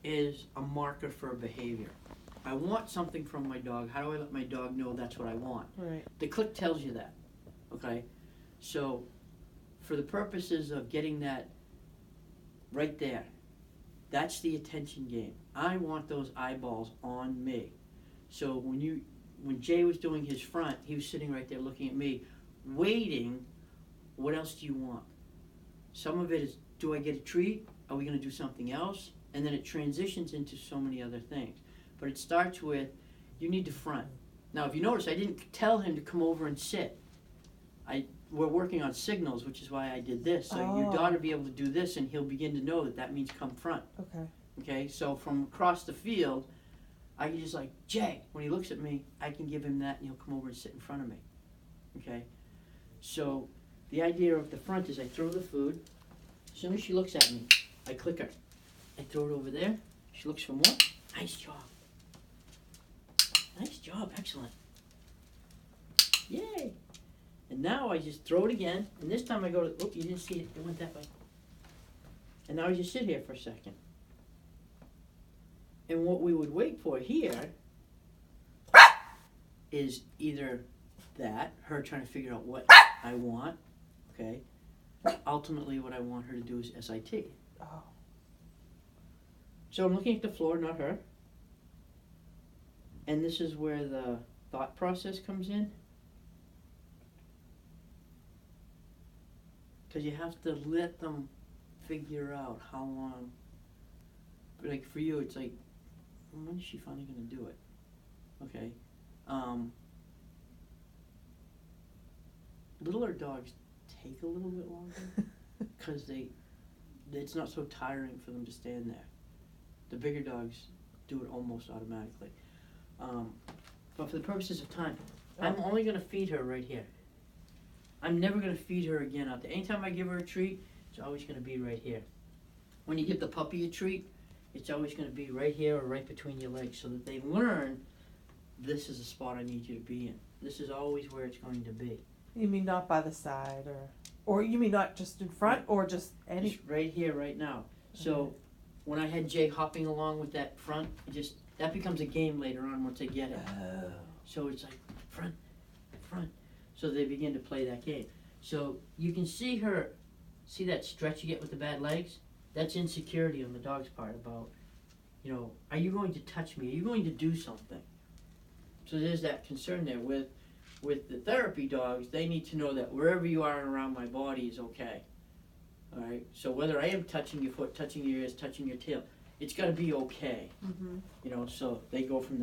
is a marker for behavior. I want something from my dog. How do I let my dog know that's what I want? Right. The click tells you that. Okay? So, for the purposes of getting that right there, that's the attention game. I want those eyeballs on me. So when Jay was doing his front, he was sitting right there looking at me, waiting. What else do you want? Some of it is, do I get a treat? Are we going to do something else? And then it transitions into so many other things. But it starts with, you need to front. Now, if you notice, I didn't tell him to come over and sit. We're working on signals, which is why I did this. So your daughter will be able to do this, and he'll begin to know that that means come front. Okay. Okay, so from across the field, I can just like, Jay, when he looks at me, I can give him that, and he'll come over and sit in front of me. Okay? So the idea of the front is I throw the food. As soon as she looks at me, I click her. I throw it over there. She looks for more. Nice job. Nice job. Excellent. Yay. And now I just throw it again. And this time I go to, you didn't see it. It went that way. And now I just sit here for a second. And what we would wait for here is either that, her trying to figure out what I want, okay? Ultimately, what I want her to do is SIT. Oh. So I'm looking at the floor, not her. And this is where the thought process comes in. Because you have to let them figure out how long. Like for you, it's like, when is she finally going to do it? Okay. Littler dogs take a little bit longer because it's not so tiring for them to stand there. The bigger dogs do it almost automatically. But for the purposes of time, I'm only going to feed her right here. I'm never going to feed her again out there. Anytime I give her a treat, it's always going to be right here. When you give the puppy a treat, it's always going to be right here or right between your legs so that they learn this is the spot I need you to be in. This is always where it's going to be. You mean not by the side, or you mean not just in front, or just any? Just right here, right now. So when I had Jay hopping along with that front, that becomes a game later on once they get it. Oh. So it's like front, front. So they begin to play that game. So you can see that stretch you get with the bad legs? That's insecurity on the dog's part about, are you going to touch me? Are you going to do something? So there's that concern there. With the therapy dogs, they need to know that wherever you are around my body is okay. All right? So whether I am touching your foot, touching your ears, touching your tail, it's got to be okay. Mm-hmm. So they go from